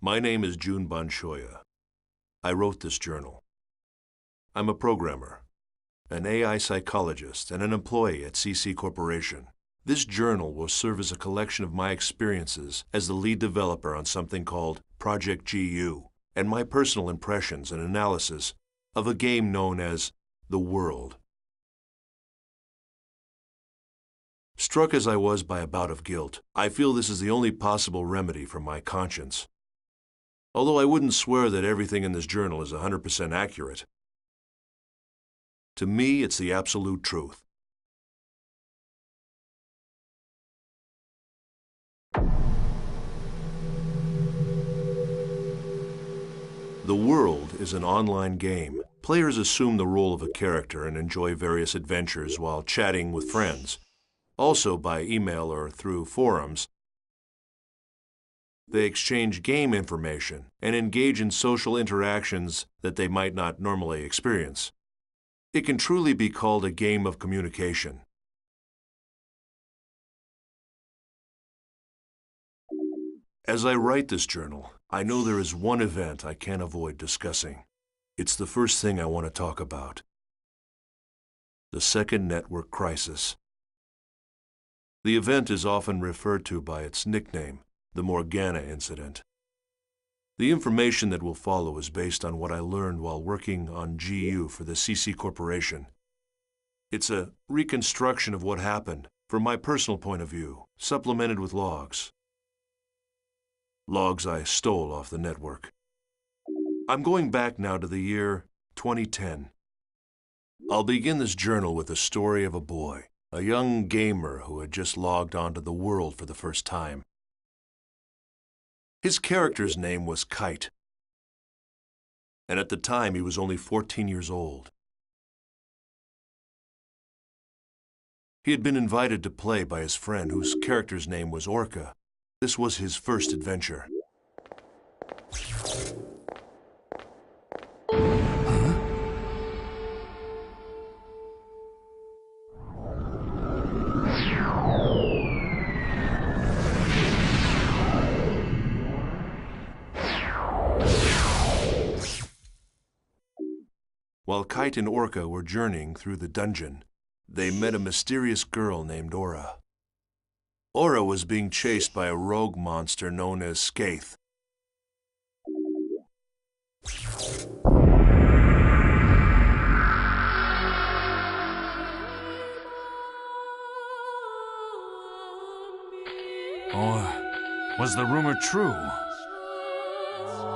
My name is Jun Banshoya. I wrote this journal. I'm a programmer, an AI psychologist, and an employee at CC Corporation. This journal will serve as a collection of my experiences as the lead developer on something called Project GU, and my personal impressions and analysis of a game known as The World. Struck as I was by a bout of guilt, I feel this is the only possible remedy for my conscience. Although I wouldn't swear that everything in this journal is 100% accurate. To me, it's the absolute truth. The World is an online game. Players assume the role of a character and enjoy various adventures while chatting with friends. Also by email or through forums, they exchange game information and engage in social interactions that they might not normally experience. It can truly be called a game of communication. As I write this journal, I know there is one event I can't avoid discussing. It's the first thing I want to talk about. The second network crisis. The event is often referred to by its nickname, the Morgana incident. The information that will follow is based on what I learned while working on GU for the CC Corporation. It's a reconstruction of what happened from my personal point of view, supplemented with logs. Logs I stole off the network. I'm going back now to the year 2010. I'll begin this journal with the story of a boy, a young gamer who had just logged onto the world for the first time. His character's name was Kite, and at the time he was only 14 years old. He had been invited to play by his friend whose character's name was Orca. This was his first adventure. While Kite and Orca were journeying through the dungeon, they met a mysterious girl named Aura. Aura was being chased by a rogue monster known as Skaith. Or was the rumor true?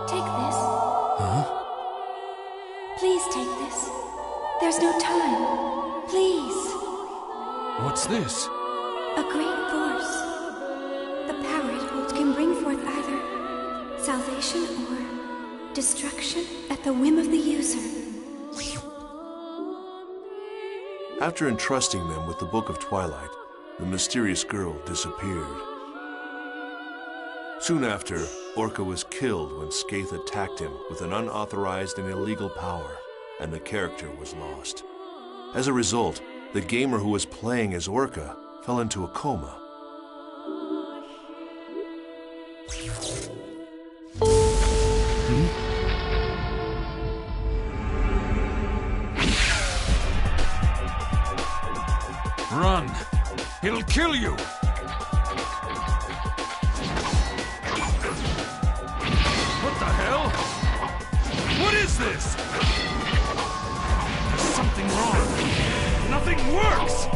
Take this. Huh? Please take this. There's no time. Please. What's this? A great force. The power it holds can bring forth either salvation or destruction at the whim of the user. After entrusting them with the Book of Twilight, the mysterious girl disappeared. Soon after, Orca was killed when Skaith attacked him with an unauthorized and illegal power, and the character was lost. As a result, the gamer who was playing as Orca fell into a coma. Run! It'll kill you! What the hell? What is this? There's something wrong. Nothing works!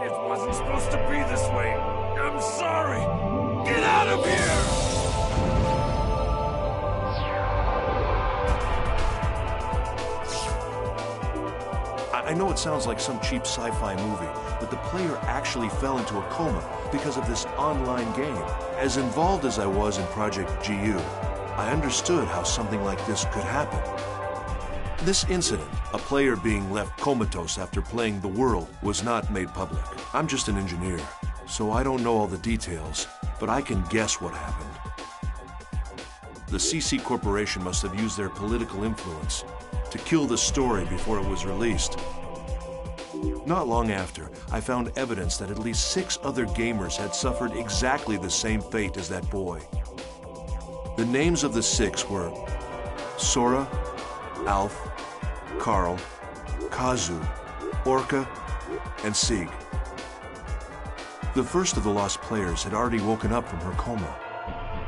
It wasn't supposed to be this way. I'm sorry. Get out of here! I know it sounds like some cheap sci-fi movie, but the player actually fell into a coma because of this online game. As involved as I was in Project GU, I understood how something like this could happen. This incident, a player being left comatose after playing the world, was not made public. I'm just an engineer, so I don't know all the details, but I can guess what happened. The CC Corporation must have used their political influence to kill the story before it was released. Not long after, I found evidence that at least 6 other gamers had suffered exactly the same fate as that boy. The names of the 6 were Sora, Alf, Carl, Kazu, Orca, and Sig. The first of the lost players had already woken up from her coma.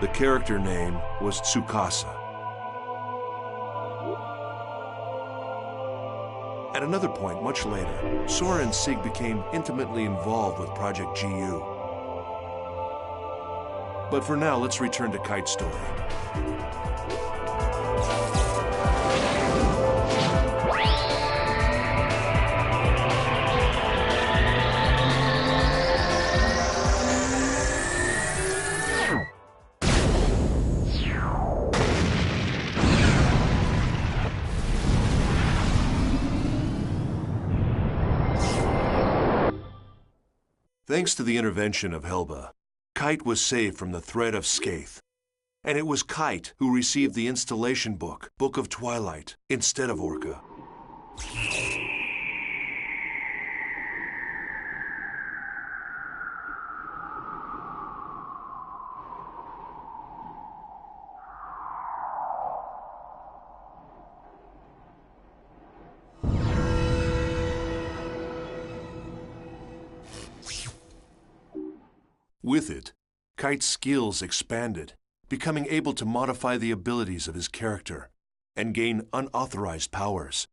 The character name was Tsukasa. At another point, much later, Sora and Sig became intimately involved with Project GU. But for now, let's return to Kite's story. Thanks to the intervention of Helba, Kite was saved from the threat of Skaith. And it was Kite who received the installation book, Book of Twilight, instead of Orca. With it, Kite's skills expanded, becoming able to modify the abilities of his character and gain unauthorized powers.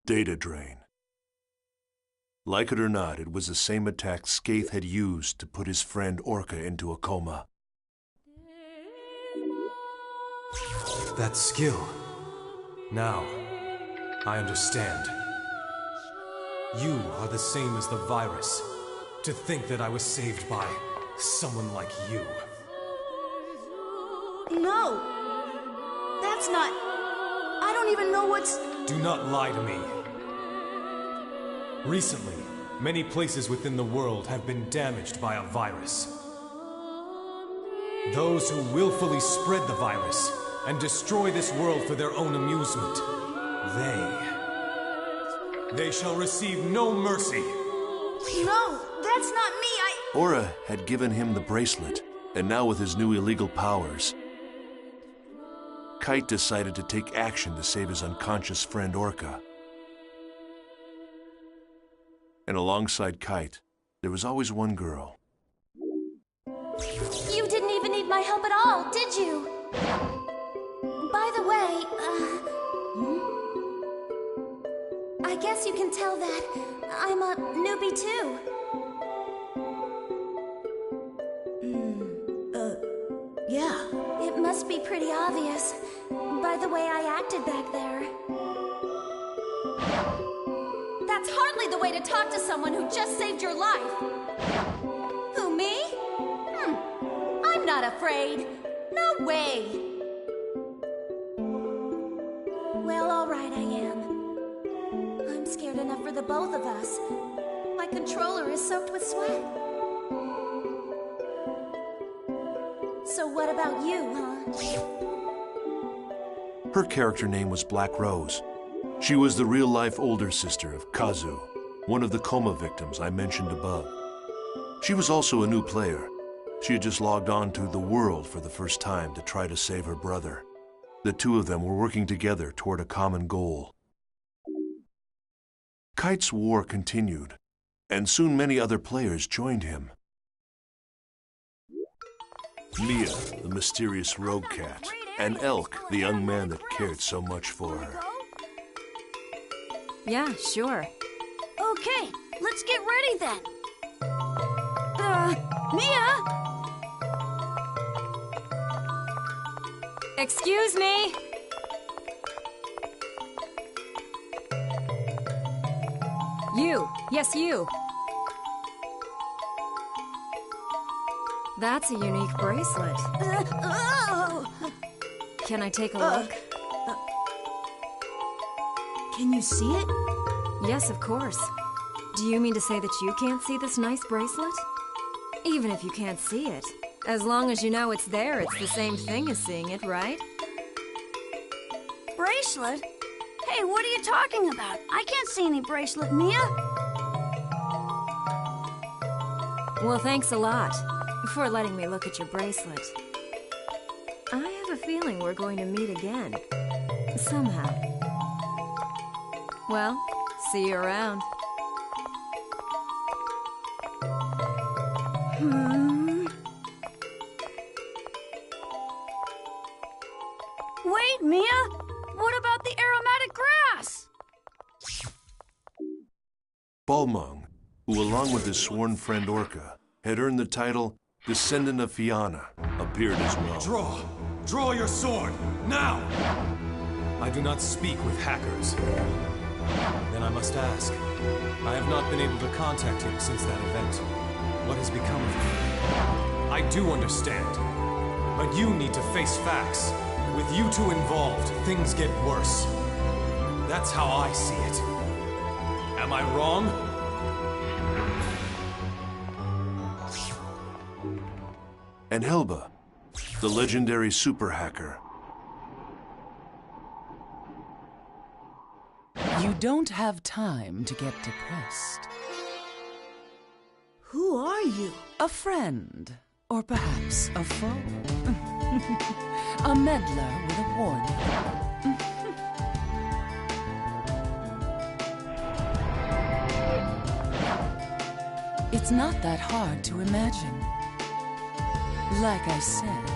Data drain. Like it or not, it was the same attack Skaith had used to put his friend Orca into a coma. That skill. Now, I understand. You are the same as the virus. To think that I was saved by someone like you. No! That's not... I don't even know what's... Do not lie to me. Recently, many places within the world have been damaged by a virus. Those who willfully spread the virus and destroy this world for their own amusement, they shall receive no mercy. No, that's not me, Aura had given him the bracelet, and now with his new illegal powers, Kite decided to take action to save his unconscious friend Orca. And alongside Kite, there was always one girl. You didn't even need my help at all, did you? By the way, I guess you can tell that I'm a newbie too. Yeah. It must be pretty obvious by the way I acted back there. That's hardly the way to talk to someone who just saved your life. Who, me? I'm not afraid. No way. Well, all right, I am. I'm scared enough for the both of us. My controller is soaked with sweat. So what about you, huh? Her character name was Black Rose. She was the real-life older sister of Kazu, one of the coma victims I mentioned above. She was also a new player. She had just logged on to the world for the first time to try to save her brother. The two of them were working together toward a common goal. Kite's war continued, and soon many other players joined him. Mia, the mysterious rogue cat, and Elk, the young man that cared so much for her. Yeah, sure. Okay, let's get ready then. Mia? Excuse me? You. Yes, you. That's a unique bracelet. Can I take a look? Can you see it? Yes, of course. Do you mean to say that you can't see this nice bracelet? Even if you can't see it, as long as you know it's there, it's the same thing as seeing it, right? Bracelet? Hey, what are you talking about? I can't see any bracelet, Mia. Well, thanks a lot for letting me look at your bracelet. I have a feeling we're going to meet again. Somehow. Well, see you around. Wait, Mia! What about the aromatic grass? Balmung, who along with his sworn friend Orca, had earned the title Descendant of Fianna, appeared as well. Draw! Draw your sword! Now! I do not speak with hackers. Then I must ask. I have not been able to contact him since that event. What has become of him? I do understand. But you need to face facts. With you two involved, things get worse. That's how I see it. Am I wrong? And Helba, the legendary super hacker. You don't have time to get depressed. Who are you? A friend, or perhaps a foe. A meddler with a warning. It's not that hard to imagine. Like I said,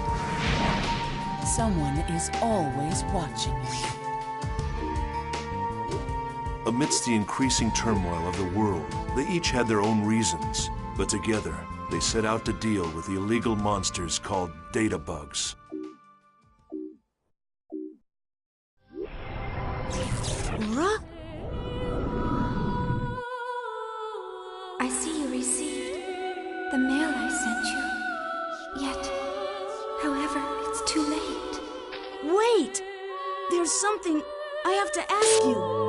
someone is always watching you. Amidst the increasing turmoil of the world, they each had their own reasons, but together they set out to deal with the illegal monsters called data bugs. Aura? I see you received the mail I sent you. Yet, however, it's too late. Wait! There's something I have to ask you.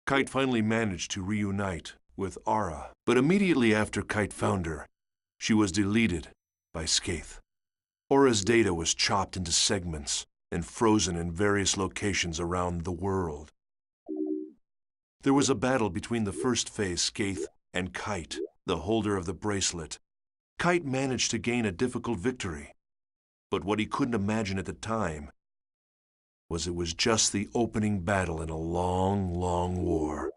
Kite finally managed to reunite with Ara, but immediately after Kite found her, she was deleted by Skaith. Aura's data was chopped into segments and frozen in various locations around the world. There was a battle between the first phase Skaith and Kite, the holder of the bracelet. Kite managed to gain a difficult victory, but what he couldn't imagine at the time was it was just the opening battle in a long, long war.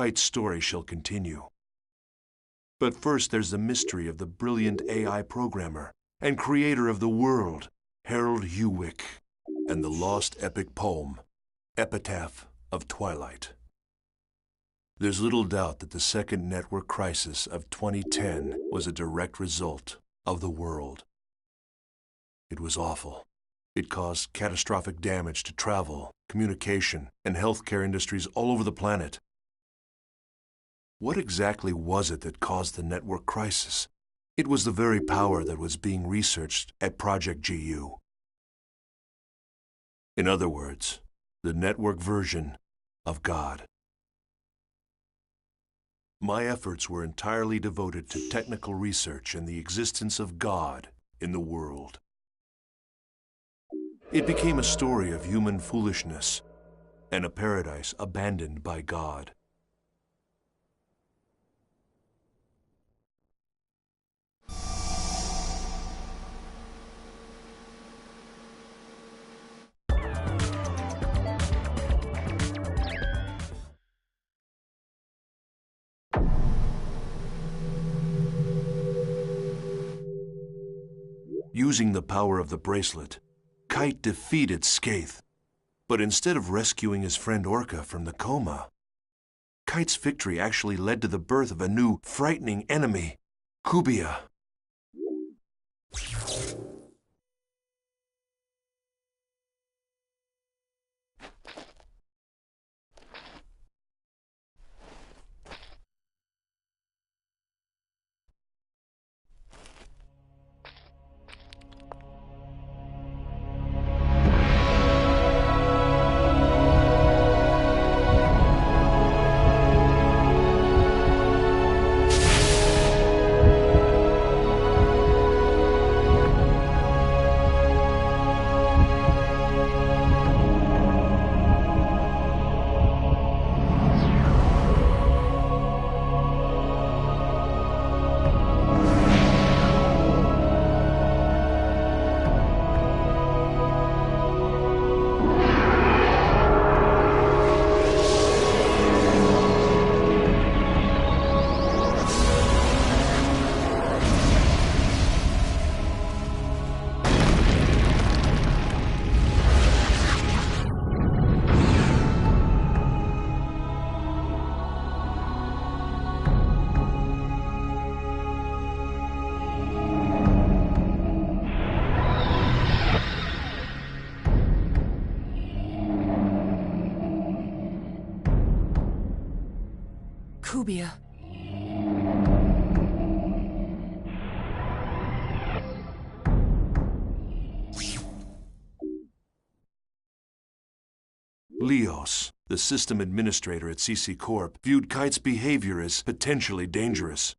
Kite's story shall continue. But first there's the mystery of the brilliant AI programmer and creator of the world, Harold Hewick, and the lost epic poem, Epitaph of Twilight. There's little doubt that the second network crisis of 2010 was a direct result of the world. It was awful. It caused catastrophic damage to travel, communication, and healthcare industries all over the planet. What exactly was it that caused the network crisis? It was the very power that was being researched at Project GU. In other words, the network version of God. My efforts were entirely devoted to technical research and the existence of God in the world. It became a story of human foolishness and a paradise abandoned by God. Using the power of the bracelet, Kite defeated Skaith. But instead of rescuing his friend Orca from the coma, Kite's victory actually led to the birth of a new, frightening enemy, Kubia. Kubia. Leos, the system administrator at CC Corp, viewed Kite's behavior as potentially dangerous.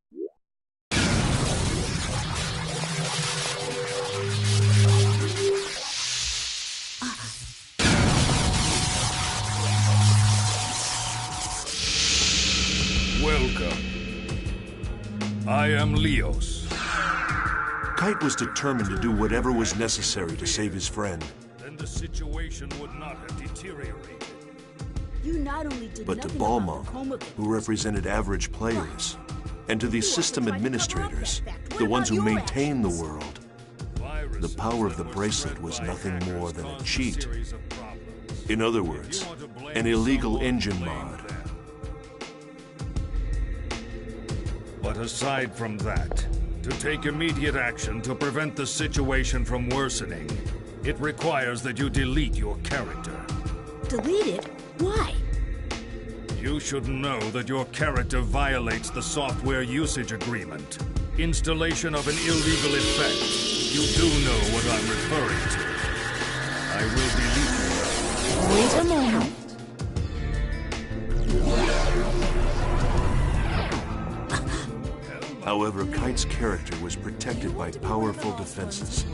Welcome. I am Leos. Kite was determined to do whatever was necessary to save his friend. Then the situation would not have deteriorated. You not only did But to nothing about Balmung, the coma who represented average players, and to these system administrators, the ones who maintain the world, the power of the bracelet was nothing more than a cheat. In other words, an illegal engine mod. But aside from that, to take immediate action to prevent the situation from worsening, it requires that you delete your character. Delete it? Why? You should know that your character violates the software usage agreement. Installation of an illegal effect. You do know what I'm referring to. I will delete you. Wait a moment. However, Kite's character was protected by powerful defenses.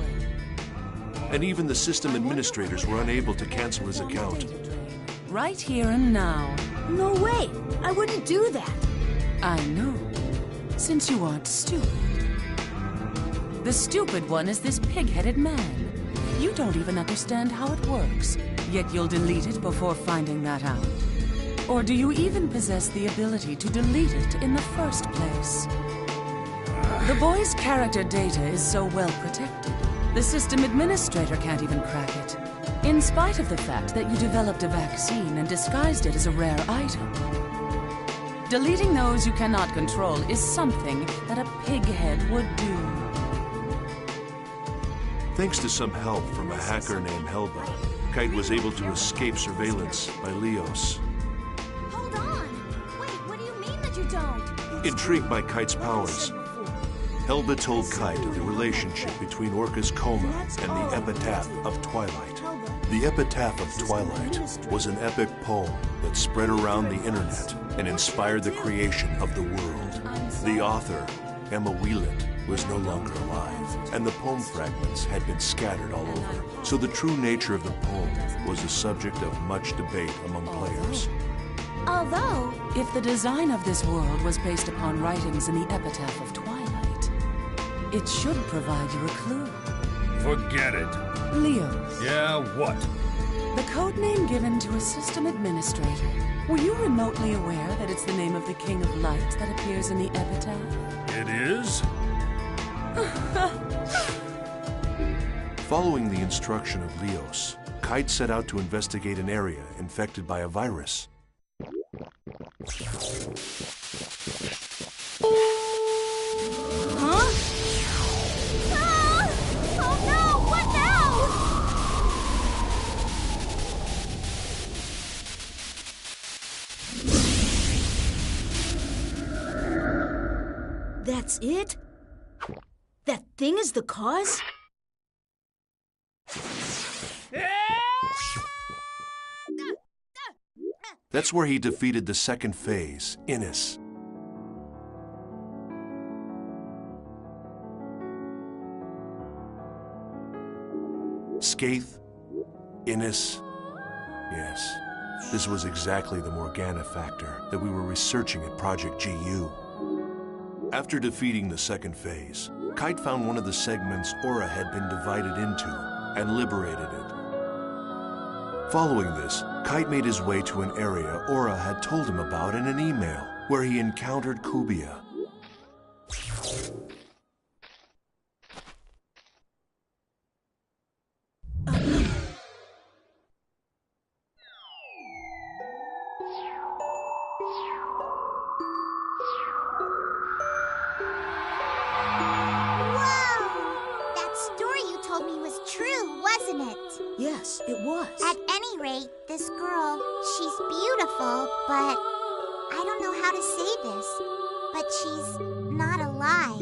And even the system administrators were unable to cancel his account. Right here and now. No way! I wouldn't do that! I know. Since you aren't stupid. The stupid one is this pig-headed man. You don't even understand how it works, yet you'll delete it before finding that out. Or do you even possess the ability to delete it in the first place? The boy's character data is so well protected, the system administrator can't even crack it. In spite of the fact that you developed a vaccine and disguised it as a rare item. Deleting those you cannot control is something that a pighead would do. Thanks to some help from a hacker named Helba, Kite was able to escape surveillance by Leos. Hold on! Wait, what do you mean that you don't? Intrigued by Kite's powers, Helba told Kite of the relationship between Orca's coma and the Epitaph of Twilight. The Epitaph of Twilight was an epic poem that spread around the internet and inspired the creation of the world. The author, Emma Wieland, was no longer alive, and the poem fragments had been scattered all over. So the true nature of the poem was the subject of much debate among players. Although, if the design of this world was based upon writings in the Epitaph of Twilight, it should provide you a clue. Forget it. Leo. Yeah, what? The codename given to a system administrator. Were you remotely aware that it's the name of the King of Light that appears in the Epitaph? It is? Following the instruction of Leos, Kite set out to investigate an area infected by a virus. That's it? That thing is the cause? That's where he defeated the second phase, Innis. Skaith, Innis, yes. This was exactly the Morgana factor that we were researching at Project GU. After defeating the second phase, Kite found one of the segments Aura had been divided into and liberated it. Following this, Kite made his way to an area Aura had told him about in an email, where he encountered Kubia. Yes, it was. At any rate, this girl, she's beautiful, but I don't know how to say this, but she's not alive.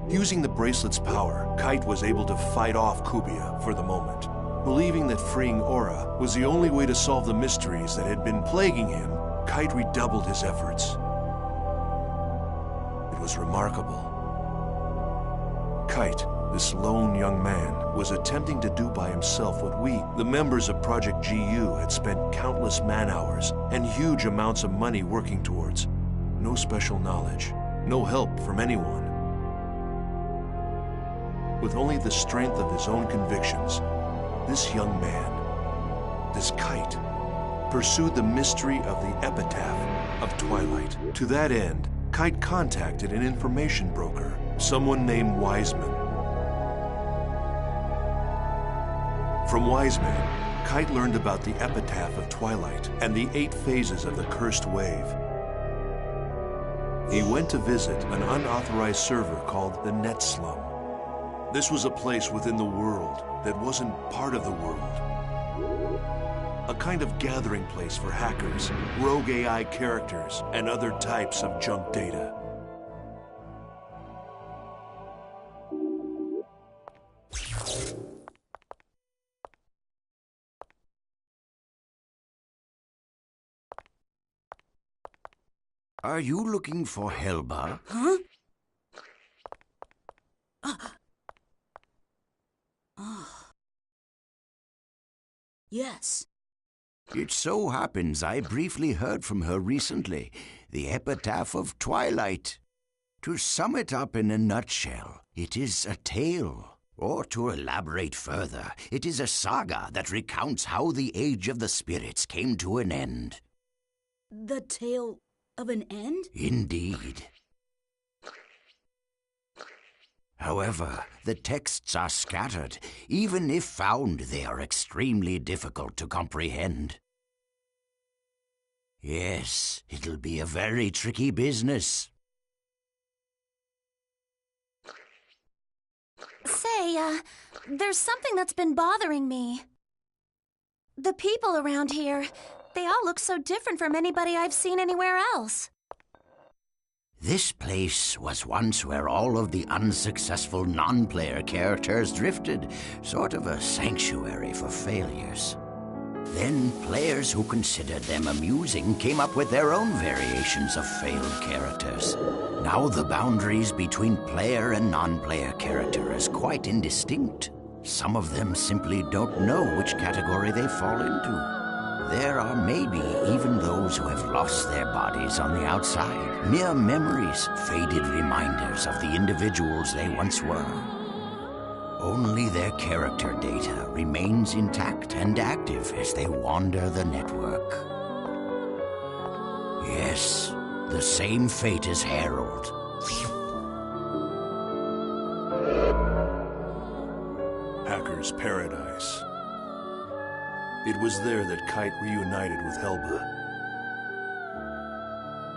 Using the bracelet's power, Kite was able to fight off Kubia for the moment. Believing that freeing Aura was the only way to solve the mysteries that had been plaguing him, Kite redoubled his efforts. It was remarkable. Kite, this lone young man, was attempting to do by himself what we, the members of Project GU, had spent countless man-hours and huge amounts of money working towards. No special knowledge, no help from anyone. With only the strength of his own convictions, this young man, this Kite, pursued the mystery of the Epitaph of Twilight. To that end, Kite contacted an information broker, someone named Wiseman. From Wiseman, Kite learned about the Epitaph of Twilight and the 8 phases of the Cursed Wave. He went to visit an unauthorized server called the Net Slum. This was a place within the world that wasn't part of the world. a kind of gathering place for hackers, rogue AI characters, and other types of junk data. Are you looking for Helba? Huh? Yes. It so happens I briefly heard from her recently, the epitaph of Twilight. To sum it up in a nutshell, it is a tale. Or to elaborate further, it is a saga that recounts how the Age of the Spirits came to an end. The tale of an end? Indeed. However, the texts are scattered. Even if found, they are extremely difficult to comprehend. Yes, it'll be a very tricky business. Say, there's something that's been bothering me. The people around here, they all look so different from anybody I've seen anywhere else. This place was once where all of the unsuccessful non-player characters drifted, sort of a sanctuary for failures. Then players who considered them amusing came up with their own variations of failed characters. Now the boundaries between player and non-player character is quite indistinct. Some of them simply don't know which category they fall into. There are maybe even those who have lost their bodies on the outside, mere memories, faded reminders of the individuals they once were. Only their character data remains intact and active as they wander the network. Yes, the same fate as Harold. Hacker's Paradise. It was there that Kite reunited with Helba.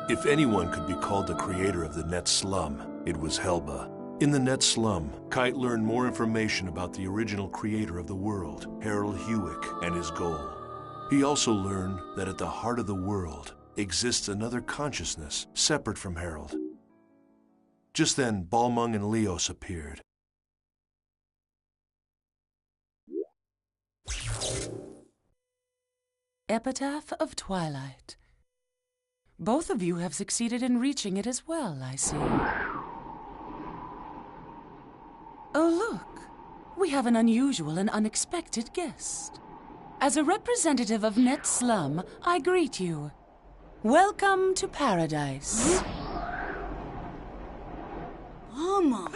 If anyone could be called the creator of the Net Slum, it was Helba. In the Net Slum, Kite learned more information about the original creator of the world, Harold Hewick, and his goal. He also learned that at the heart of the world exists another consciousness separate from Harold. Just then, Balmung and Leos appeared. Epitaph of Twilight. Both of you have succeeded in reaching it as well, I see. Oh, look. We have an unusual and unexpected guest. As a representative of Net Slum, I greet you. Welcome to Paradise. Mama!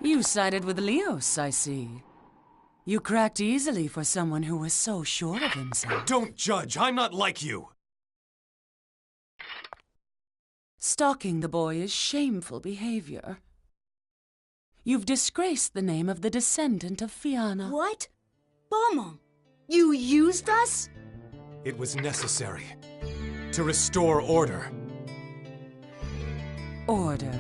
You sided with Leos, I see. You cracked easily for someone who was so sure of himself. Don't judge! I'm not like you! Stalking the boy is shameful behavior. You've disgraced the name of the descendant of Fianna. What? Balmung, you used us? It was necessary. To restore order. Order?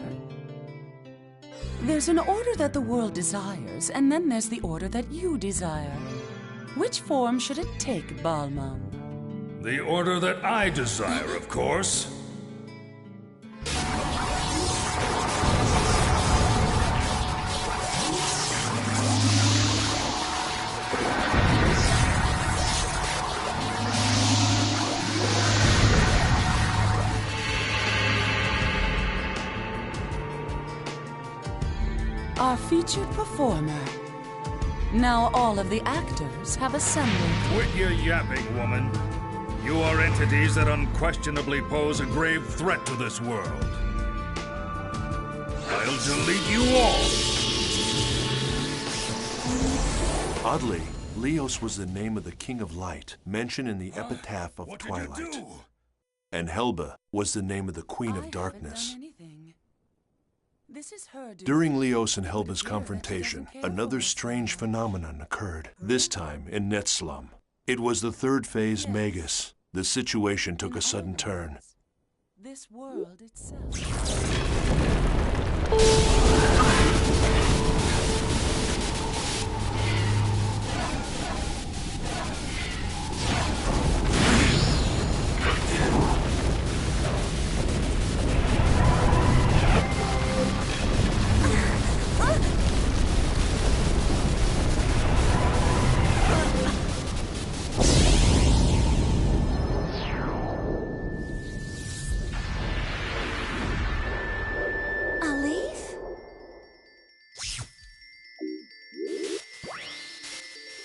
There's an order that the world desires, and then there's the order that you desire. Which form should it take, Balmung? The order that I desire, of course. Our featured performer. Now all of the actors have assembled. Quit your yapping, woman. You are entities that unquestionably pose a grave threat to this world. I'll delete you all! Oddly, Leos was the name of the King of Light, mentioned in the Epitaph of Twilight. What did you do? And Helba was the name of the Queen of Darkness. This is her doing. During Leos and Helba's confrontation, another strange phenomenon occurred, this time in Net Slum. It was the third phase Magus. The situation took a sudden turn. this world itself.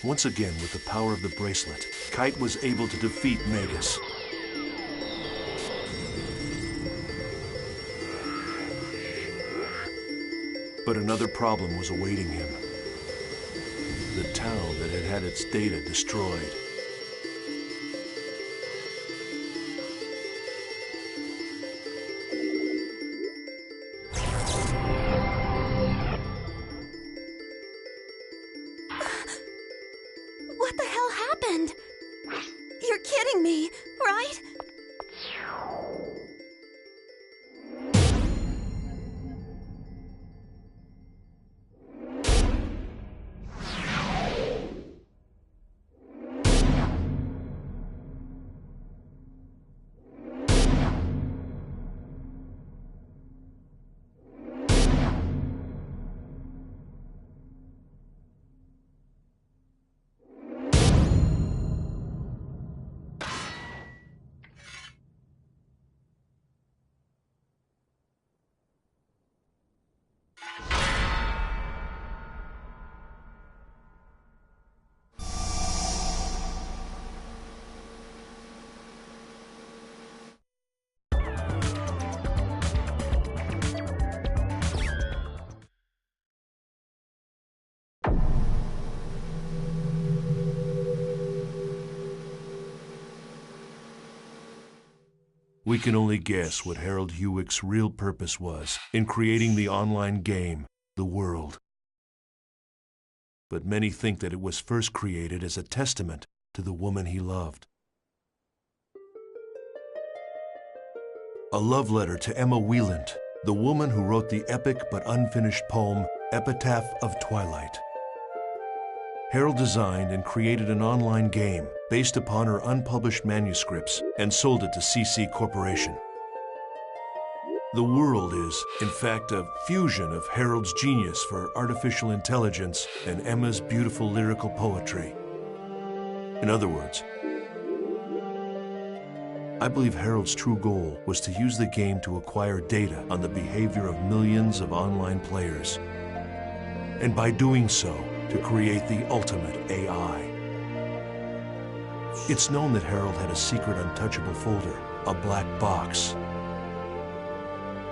Once again, with the power of the bracelet, Kite was able to defeat Magus. But another problem was awaiting him. The town that had had its data destroyed. What the hell happened? You're kidding me, right? We can only guess what Harold Hewick's real purpose was in creating the online game, The World. But many think that it was first created as a testament to the woman he loved. A love letter to Emma Wieland, the woman who wrote the epic but unfinished poem, Epitaph of Twilight. Harold designed and created an online game based upon her unpublished manuscripts and sold it to CC Corporation. The World is, in fact, a fusion of Harold's genius for artificial intelligence and Emma's beautiful lyrical poetry. In other words, I believe Harold's true goal was to use the game to acquire data on the behavior of millions of online players, and by doing so, to create the ultimate AI. It's known that Harold had a secret untouchable folder, a black box.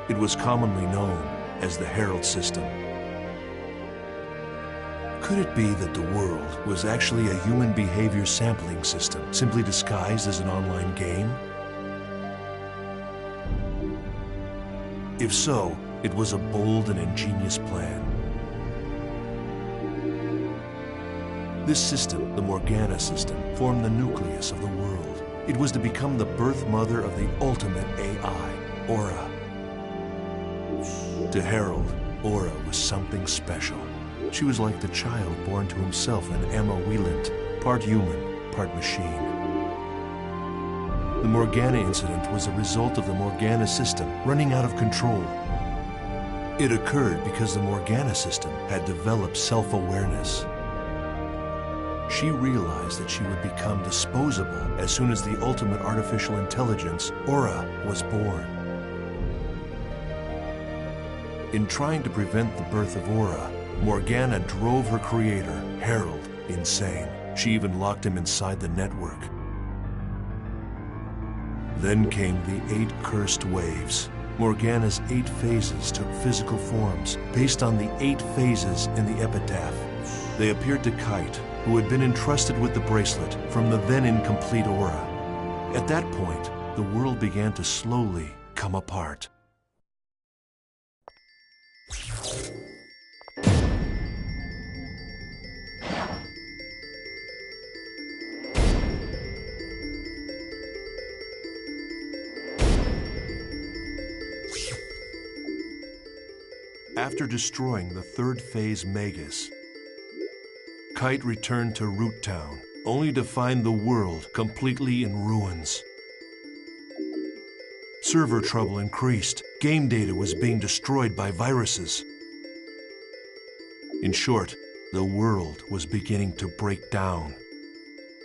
It was commonly known as the Harold System. Could it be that the World was actually a human behavior sampling system, simply disguised as an online game? If so, it was a bold and ingenious plan. This system, the Morgana system, formed the nucleus of the World. It was to become the birth mother of the ultimate AI, Aura. To Harold, Aura was something special. She was like the child born to himself in Emma Wieland, part human, part machine. The Morgana incident was a result of the Morgana system running out of control. It occurred because the Morgana system had developed self-awareness. She realized that she would become disposable as soon as the ultimate artificial intelligence, Aura, was born. In trying to prevent the birth of Aura, Morgana drove her creator, Harold, insane. She even locked him inside the network. Then came the 8 cursed waves. Morgana's 8 phases took physical forms based on the 8 phases in the epitaph. They appeared to Kite, who had been entrusted with the bracelet from the then incomplete Aura. At that point, the world began to slowly come apart. after destroying the third phase Magus, Kite returned to Root Town, only to find the world completely in ruins. Server trouble increased. Game data was being destroyed by viruses. In short, the world was beginning to break down.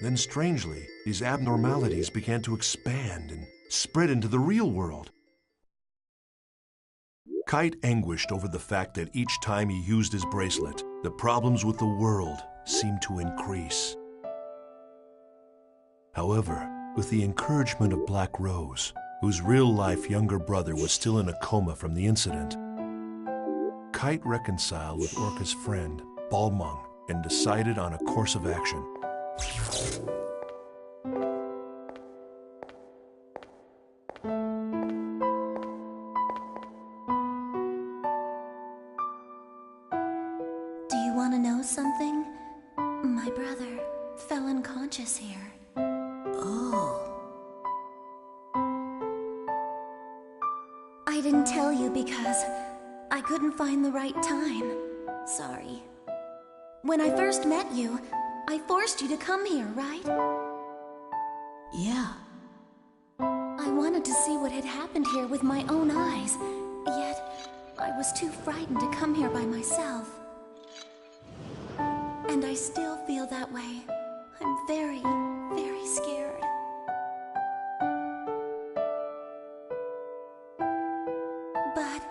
Then strangely, these abnormalities began to expand and spread into the real world. Kite anguished over the fact that each time he used his bracelet, the problems with the world seemed to increase. However, with the encouragement of Black Rose, whose real-life younger brother was still in a coma from the incident, Kite reconciled with Orca's friend, Balmung, and decided on a course of action. Do you want to know something? My brother fell unconscious here. Oh. I didn't tell you because I couldn't find the right time. Sorry. When I first met you, I forced you to come here, right? Yeah. I wanted to see what had happened here with my own eyes, yet I was too frightened to come here by myself. And I still feel that way. I'm very, very scared. But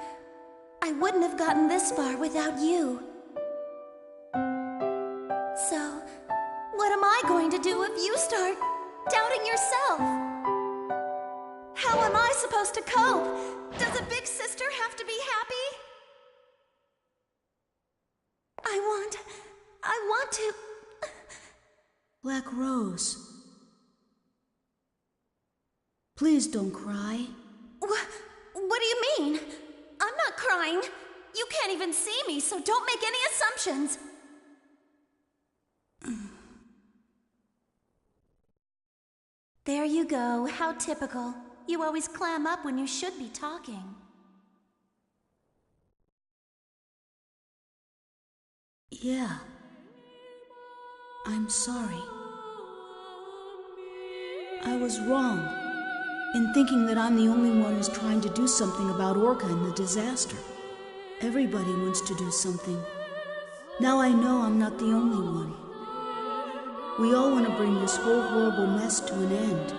I wouldn't have gotten this far without you. So, what am I going to do if you start doubting yourself? How am I supposed to cope? Does a big sister have to be happy? I want to... Black Rose. Please don't cry. What do you mean? I'm not crying. You can't even see me, so don't make any assumptions. There you go. How typical. You always clam up when you should be talking. Yeah. I'm sorry. I was wrong in thinking that I'm the only one who's trying to do something about Orca and the disaster. Everybody wants to do something. Now I know I'm not the only one. We all want to bring this whole horrible mess to an end.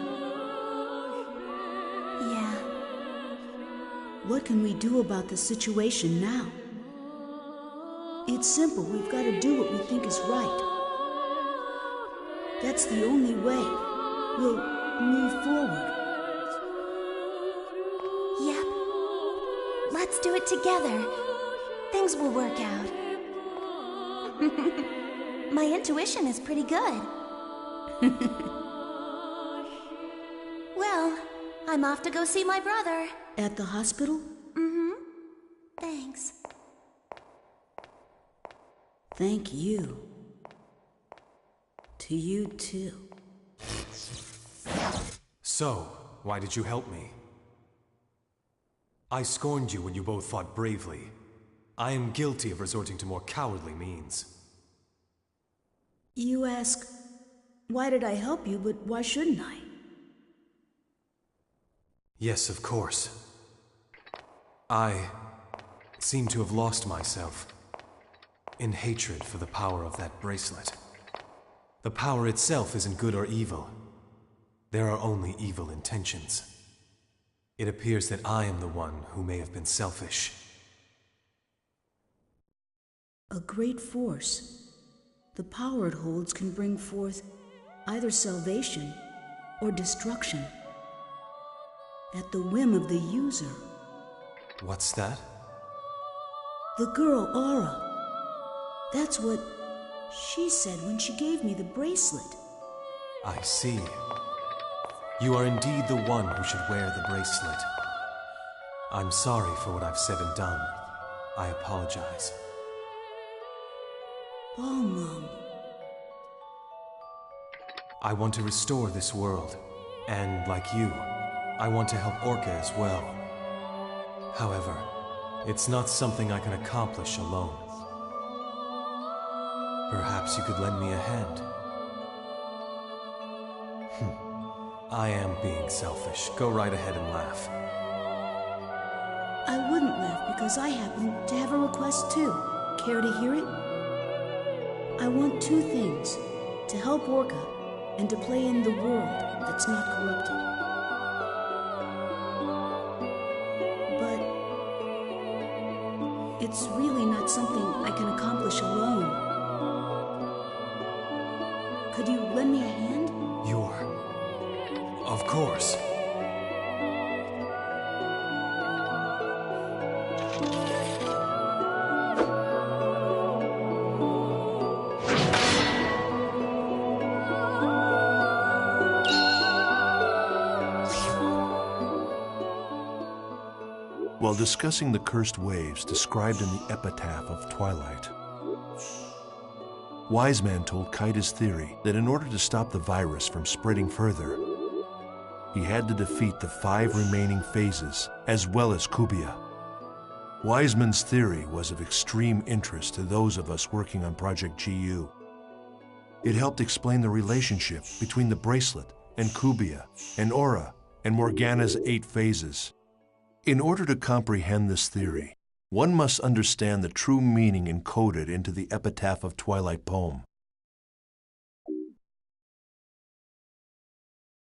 Yeah. What can we do about the situation now? It's simple. We've got to do what we think is right. That's the only way we'll move forward. Yep. Let's do it together. Things will work out. My intuition is pretty good. Well, I'm off to go see my brother. At the hospital? Mm-hmm. Thanks. Thank you. To you, too. So, why did you help me? I scorned you when you both fought bravely. I am guilty of resorting to more cowardly means. You ask, why did I help you, but why shouldn't I? Yes, of course. I seem to have lost myself in hatred for the power of that bracelet. The power itself isn't good or evil. There are only evil intentions. It appears that I am the one who may have been selfish. A great force. The power it holds can bring forth either salvation or destruction, at the whim of the user. What's that? The girl, Aura. That's what she said when she gave me the bracelet. I see. You are indeed the one who should wear the bracelet. I'm sorry for what I've said and done. I apologize. Balmung. I want to restore this world, and like you, I want to help Orca as well. However, It's not something I can accomplish alone. Perhaps you could lend me a hand. I am being selfish. Go right ahead and laugh. I wouldn't laugh because I happen to have a request too. Care to hear it? I want two things. To help Orca, and to play in the world that's not corrupted. But it's really not something I can accomplish alone. Could you lend me a hand? Of course. While discussing the cursed waves described in the epitaph of Twilight, Wise Man told Kite his theory that in order to stop the virus from spreading further, he had to defeat the 5 remaining phases, as well as Kubia. Wiseman's theory was of extreme interest to those of us working on Project GU. It helped explain the relationship between the bracelet and Kubia, and Aura, and Morgana's 8 phases. In order to comprehend this theory, one must understand the true meaning encoded into the Epitaph of Twilight poem.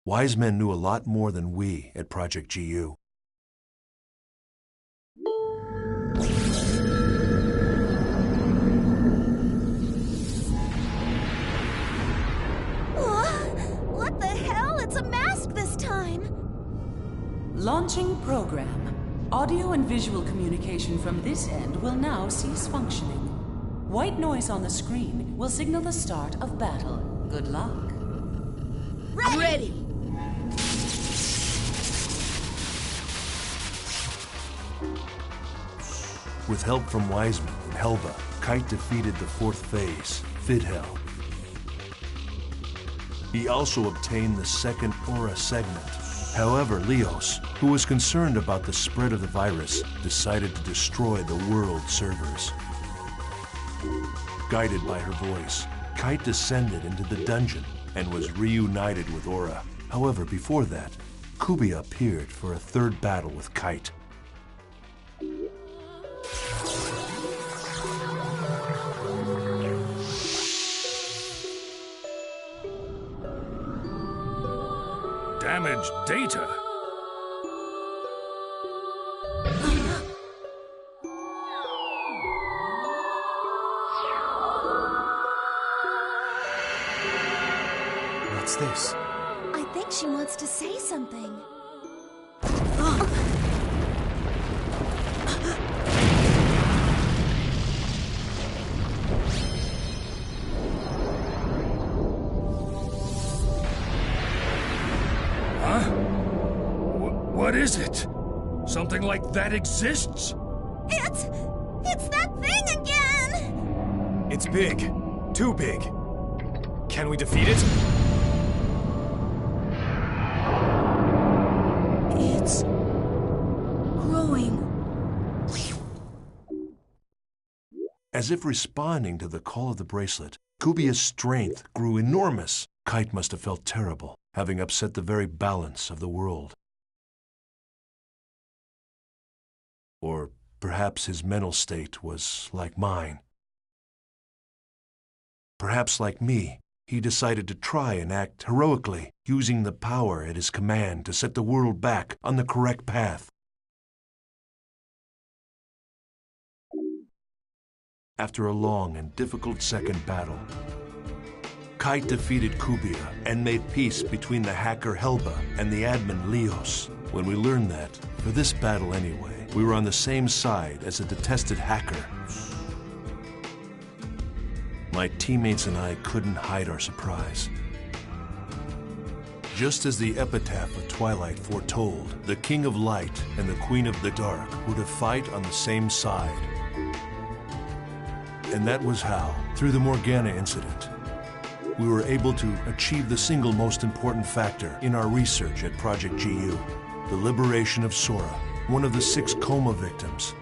Wise Men knew a lot more than we at Project GU. What the hell? It's a mask this time! Launching program. Audio and visual communication from this end will now cease functioning. White noise on the screen will signal the start of battle. Good luck. Ready! With help from Wiseman and Helba, Kite defeated the 4th phase, Fidhel. He also obtained the 2nd Aura segment. However, Leos, who was concerned about the spread of the virus, decided to destroy the world servers. Guided by her voice, Kite descended into the dungeon and was reunited with Aura. However, before that, Kubia appeared for a 3rd battle with Kite. Damaged data? What's this? I think she wants to say something. What is it? Something like that exists? It's that thing again! It's big. Too big. Can we defeat it? It's growing. As if responding to the call of the bracelet, Kubia's strength grew enormous. Kite must have felt terrible, having upset the very balance of the world. Or perhaps his mental state was like mine. Perhaps like me, he decided to try and act heroically, using the power at his command to set the world back on the correct path. After a long and difficult 2nd battle, Kite defeated Kubia and made peace between the hacker Helba and the admin Leos. When we learned that, for this battle anyway, we were on the same side as a detested hacker. My teammates and I couldn't hide our surprise. Just as the Epitaph of Twilight foretold, the King of Light and the Queen of the Dark were to fight on the same side. And that was how, through the Morgana incident, we were able to achieve the single most important factor in our research at Project GU, the liberation of Sora, one of the 6 coma victims.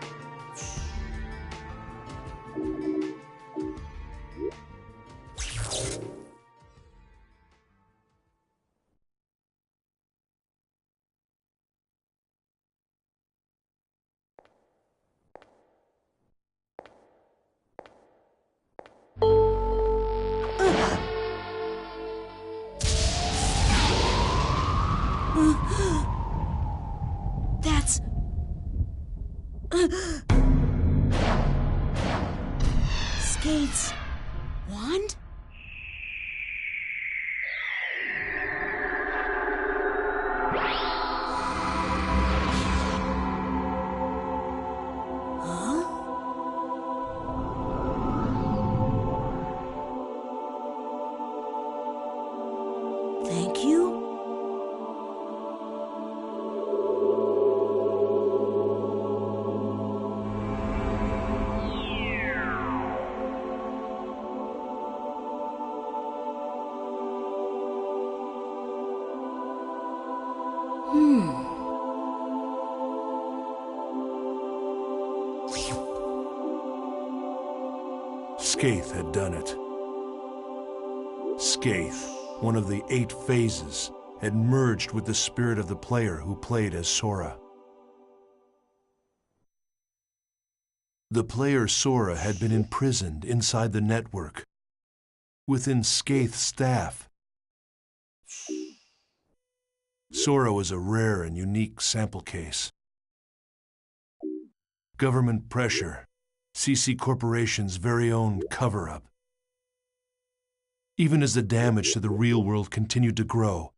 Skate's wand? Thank you. Skaith had done it. Skaith, one of the 8 phases, had merged with the spirit of the player who played as Sora. The player Sora had been imprisoned inside the network, within Skaith's staff. Sora was a rare and unique sample case. Government pressure, CC Corporation's very own cover-up. Even as the damage to the real world continued to grow,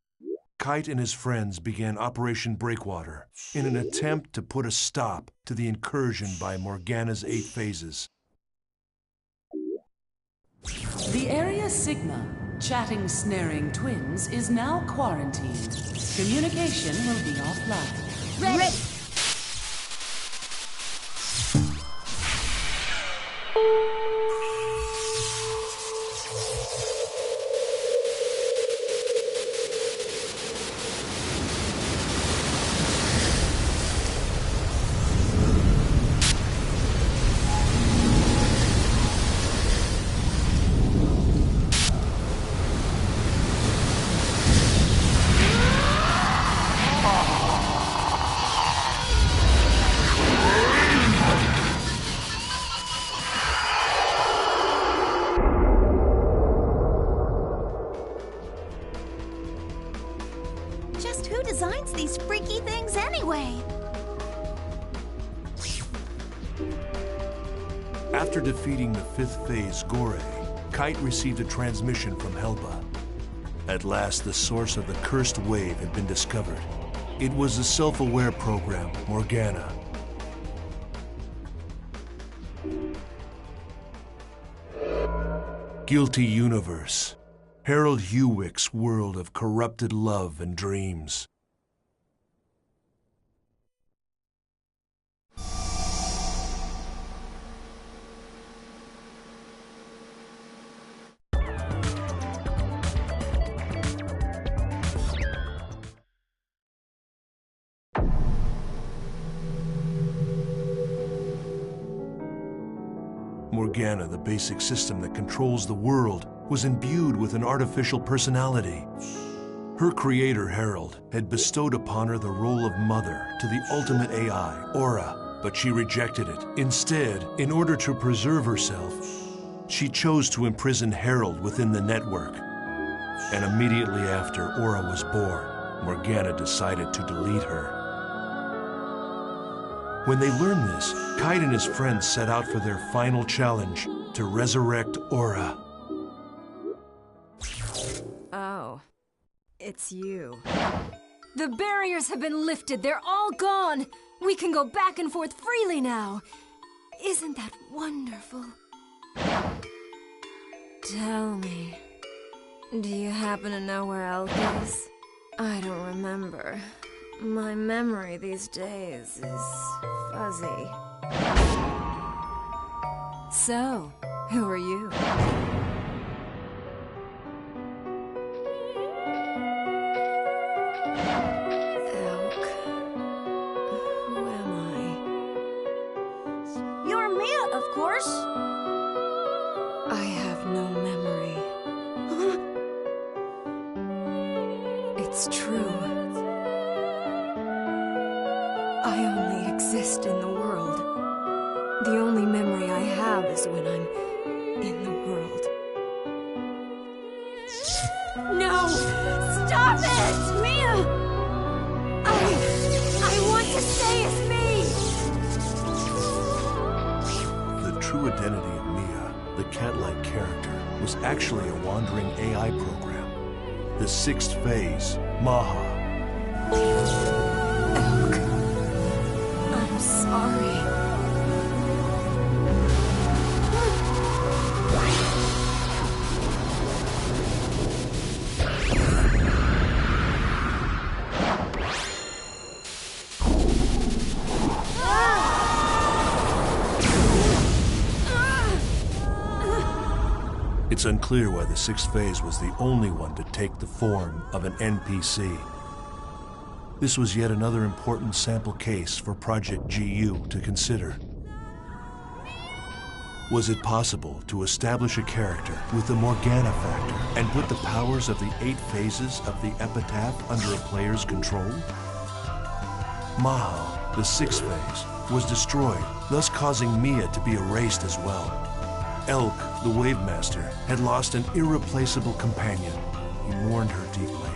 Kite and his friends began Operation Breakwater in an attempt to put a stop to the incursion by Morgana's 8 phases. The Area Sigma, chatting snaring twins, is now quarantined. Communication will be offline. Ready! Just who designs these freaky things anyway? After defeating the 5th phase Gore, Kite received a transmission from Helba. At last, the source of the cursed wave had been discovered. It was the self-aware program, Morgana. Guilty Universe. Harold Hewick's world of corrupted love and dreams. Morgana, the basic system that controls the world, was imbued with an artificial personality. Her creator, Harold, had bestowed upon her the role of mother to the ultimate AI, Aura, but she rejected it. Instead, in order to preserve herself, she chose to imprison Harold within the network. And immediately after Aura was born, Morgana decided to delete her. When they learned this, Kite and his friends set out for their final challenge, to resurrect Aura. Oh, it's you. The barriers have been lifted. They're all gone. We can go back and forth freely now. Isn't that wonderful? Tell me, do you happen to know where Elk is? I don't remember. My memory these days is fuzzy. So, who are you? Elk. Who am I? You're Mia, of course. I have no memory. It's true. I only exist in the world. The only memory I have is when I'm in the world. No! Stop it! Mia! I want to stay as me! true identity of Mia, the cat-like character, was actually a wandering AI program. The sixth phase, Maha. Elk. I'm sorry. It's unclear why the sixth phase was the only one to take the form of an NPC. This was yet another important sample case for Project GU to consider. Was it possible to establish a character with the Morgana factor and put the powers of the 8 phases of the epitaph under a player's control? Maha, the sixth phase, was destroyed, thus causing Mia to be erased as well. Elk, the Wave Master, had lost an irreplaceable companion. He mourned her deeply.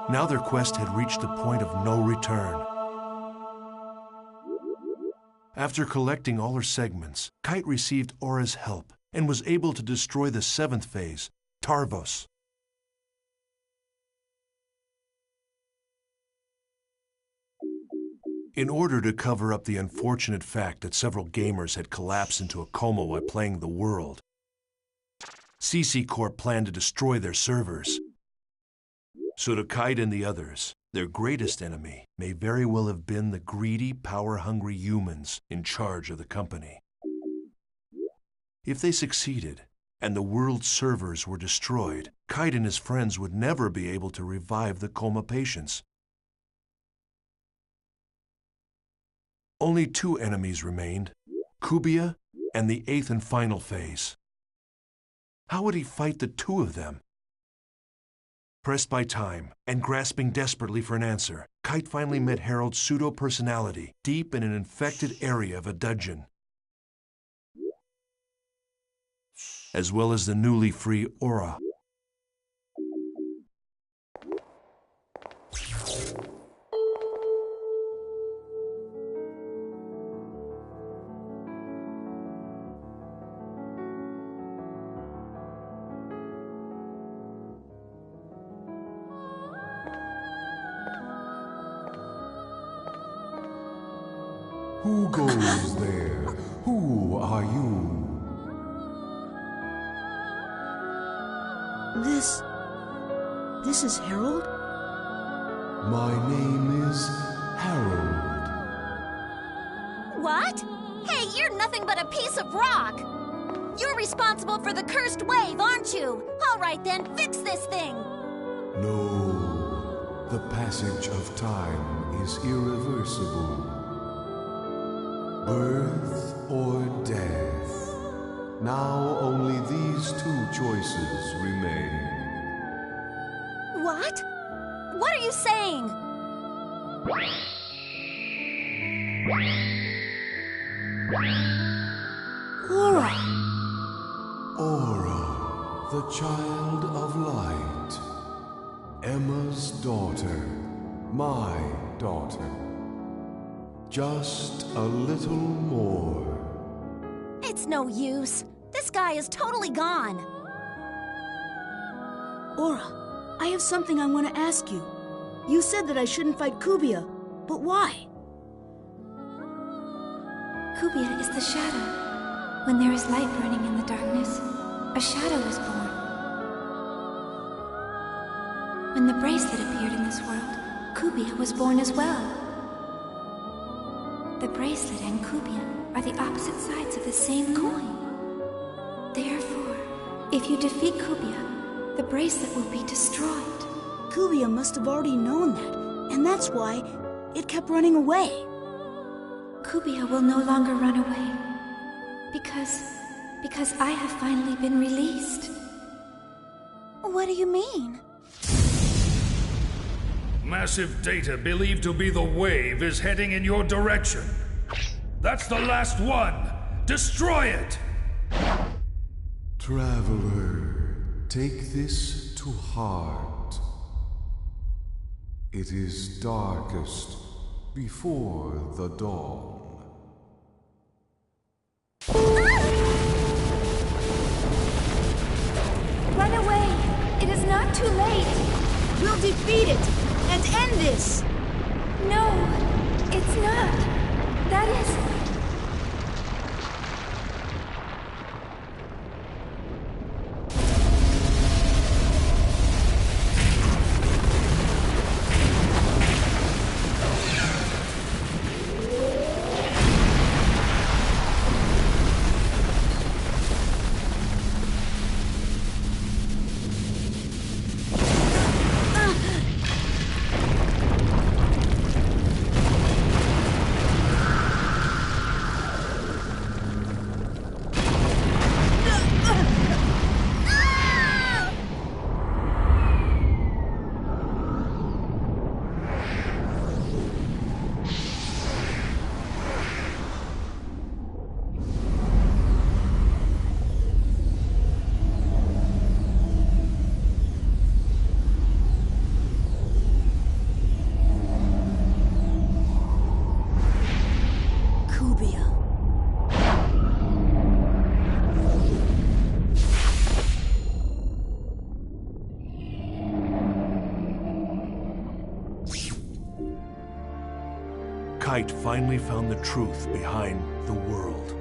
Now their quest had reached a point of no return. After collecting all her segments, Kite received Aura's help and was able to destroy the 7th phase, Tarvos. In order to cover up the unfortunate fact that several gamers had collapsed into a coma while playing the world, CC Corp planned to destroy their servers. So to Kite and the others, their greatest enemy may very well have been the greedy, power-hungry humans in charge of the company. If they succeeded, and the world's servers were destroyed, Kite and his friends would never be able to revive the coma patients. Only 2 enemies remained, Kubia and the 8th and final phase. How would he fight the 2 of them? Pressed by time and grasping desperately for an answer, Kite finally met Harold's pseudo-personality deep in an infected area of a dungeon, as well as the newly free Aura. Who goes there? Who are you? This is Harold? My name is Harold. What? Hey, you're nothing but a piece of rock! You're responsible for the cursed wave, aren't you? All right then, fix this thing! No, the passage of time is irreversible. Birth or death? Now only these two choices remain. What? What are you saying? Aura! Aura, the child of light. Emma's daughter, my daughter. Just a little more. It's no use. This guy is totally gone. Aura, I have something I want to ask you. You said that I shouldn't fight Kubia, but why? Kubia is the shadow. When there is light burning in the darkness, a shadow is born. When the bracelet appeared in this world, Kubia was born as well. The bracelet and Kubia are the opposite sides of the same coin. Therefore, if you defeat Kubia, the bracelet will be destroyed. Kubia must have already known that, and that's why it kept running away. Kubia will no longer run away. Because I have finally been released. What do you mean? Massive data believed to be the wave is heading in your direction. That's the last one! Destroy it! Traveler, take this to heart. It is darkest before the dawn. Run away! It is not too late! We'll defeat it and end this! No, it's not. That is... Kite finally found the truth behind the world.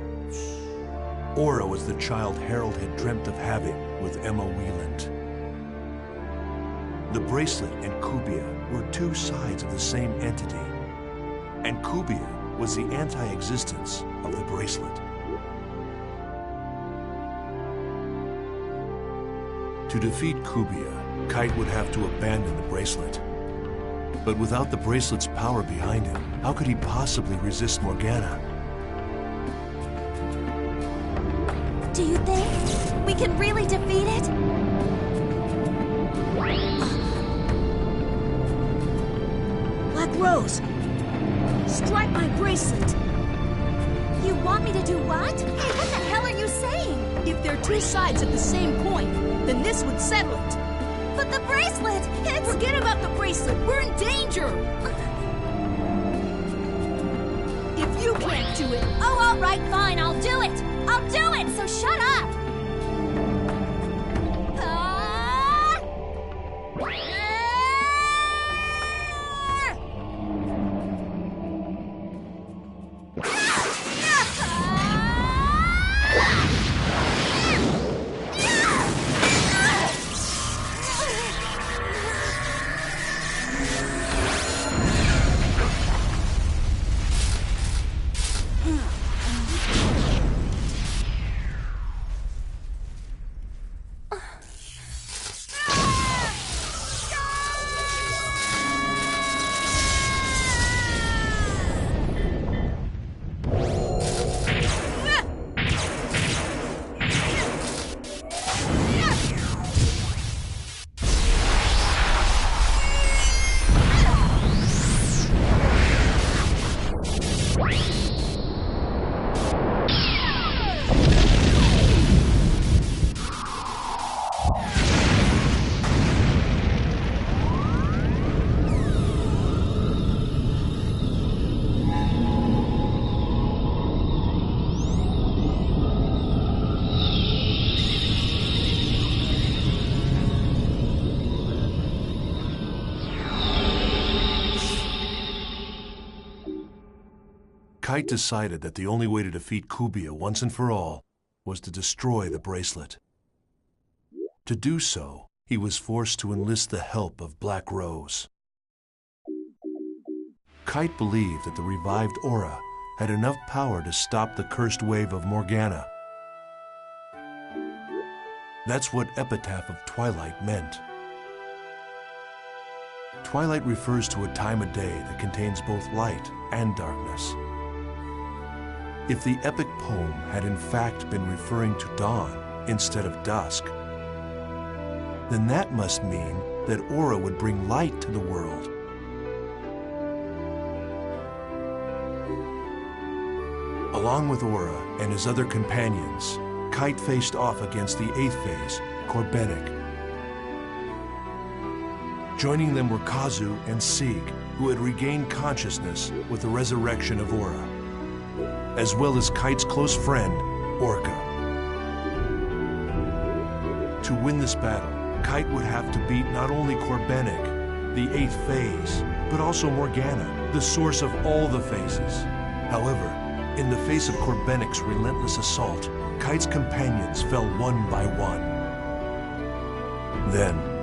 Aura was the child Harold had dreamt of having with Emma Wieland. The bracelet and Kubia were two sides of the same entity, and Kubia was the anti-existence of the bracelet. To defeat Kubia, Kite would have to abandon the bracelet. But without the bracelet's power behind him, how could he possibly resist Morgana? Do you think we can really defeat it? Black Rose, strike my bracelet. You want me to do what? Hey, what the hell are you saying? If they're two sides of the same coin, then this would settle it. But the bracelet, it's... Forget about the bracelet. We're in danger. If you can't do it... Oh, all right, fine, I'll do it. I'll do it, so shut up. Kite decided that the only way to defeat Kubia once and for all was to destroy the bracelet. To do so, he was forced to enlist the help of Black Rose. Kite believed that the revived aura had enough power to stop the cursed wave of Morgana. That's what Epitaph of Twilight meant. Twilight refers to a time of day that contains both light and darkness. If the epic poem had in fact been referring to dawn instead of dusk, then that must mean that Aura would bring light to the world. Along with Aura and his other companions, Kite faced off against the 8th phase, Corbenic. Joining them were Kazu and Sieg, who had regained consciousness with the resurrection of Aura, as well as Kite's close friend, Orca. To win this battle, Kite would have to beat not only Corbenic, the 8th phase, but also Morgana, the source of all the phases. However, in the face of Corbenic's relentless assault, Kite's companions fell one by one. Then,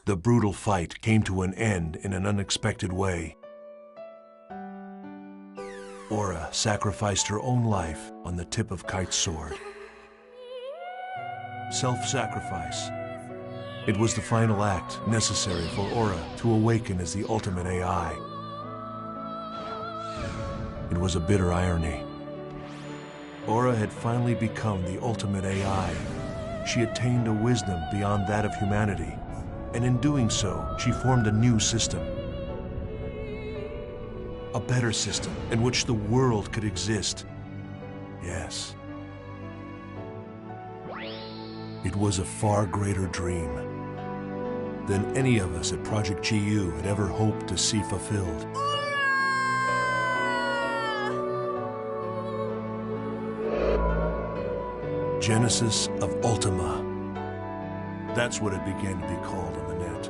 the brutal fight came to an end in an unexpected way. Aura sacrificed her own life on the tip of Kite's sword. Self-sacrifice. It was the final act necessary for Aura to awaken as the ultimate AI. It was a bitter irony. Aura had finally become the ultimate AI. She attained a wisdom beyond that of humanity, and in doing so, she formed a new system. A better system in which the world could exist. Yes. It was a far greater dream than any of us at Project GU had ever hoped to see fulfilled. Genesis of Ultima. That's what it began to be called on the net.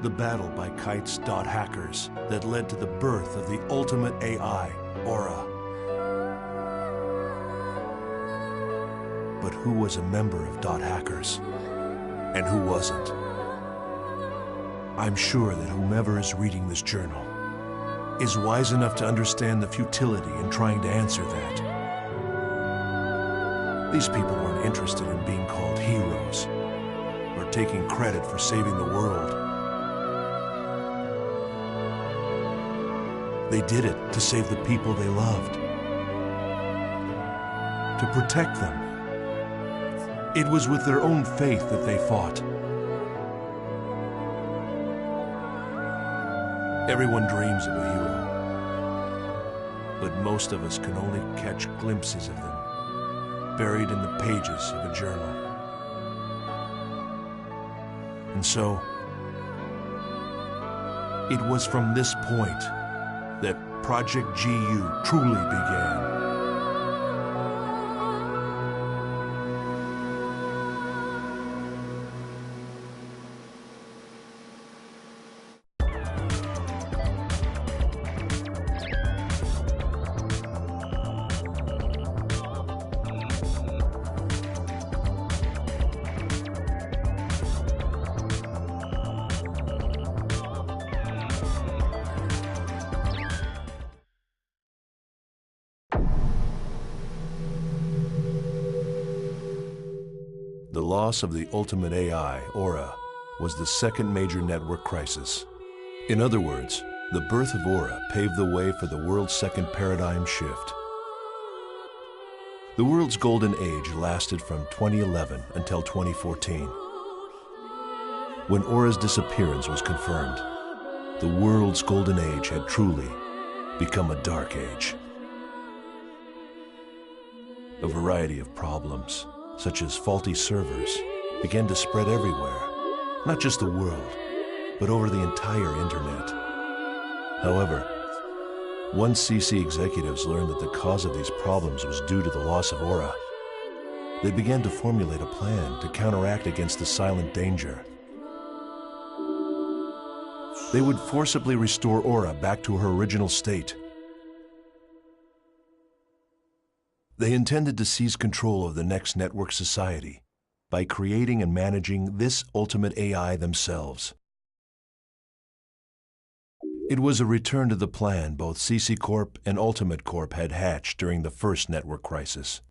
The battle by Kite's dot hackers that led to the birth of the ultimate AI, Aura. But who was a member of dot hackers? And who wasn't? I'm sure that whomever is reading this journal is wise enough to understand the futility in trying to answer that. These people weren't interested in being called heroes, or taking credit for saving the world. They did it to save the people they loved, to protect them. It was with their own faith that they fought. Everyone dreams of a hero, but most of us can only catch glimpses of them, buried in the pages of a journal. And so, it was from this point that Project GU truly began. The loss of the ultimate AI, Aura, was the second major network crisis. In other words, the birth of Aura paved the way for the world's second paradigm shift. The world's golden age lasted from 2011 until 2014. When Aura's disappearance was confirmed, the world's golden age had truly become a dark age. A variety of problems, such as faulty servers, began to spread everywhere, not just the world, but over the entire internet. However, once CC executives learned that the cause of these problems was due to the loss of Aura, they began to formulate a plan to counteract against the silent danger. They would forcibly restore Aura back to her original state. They intended to seize control of the next network society by creating and managing this ultimate AI themselves. It was a return to the plan both CC Corp and Ultimate Corp had hatched during the first network crisis.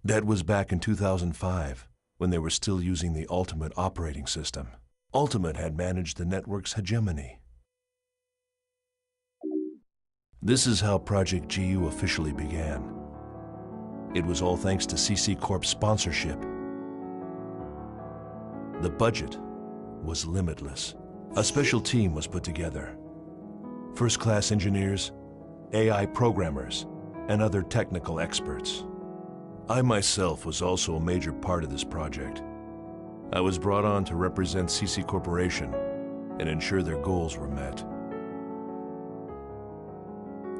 That was back in 2005, when they were still using the Ultimate operating system. Ultimate had managed the network's hegemony. This is how Project GU officially began. It was all thanks to CC Corp's sponsorship. The budget was limitless. A special team was put together. First-class engineers, AI programmers, and other technical experts. I myself was also a major part of this project. I was brought on to represent CC Corporation and ensure their goals were met.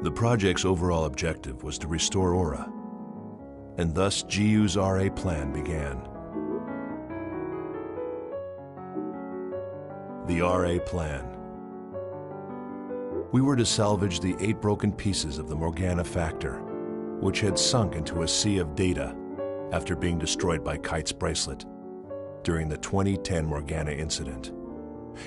The project's overall objective was to restore Aura, and thus GU's RA plan began. The RA plan. We were to salvage the 8 broken pieces of the Morgana factor, which had sunk into a sea of data after being destroyed by Kite's bracelet during the 2010 Morgana incident.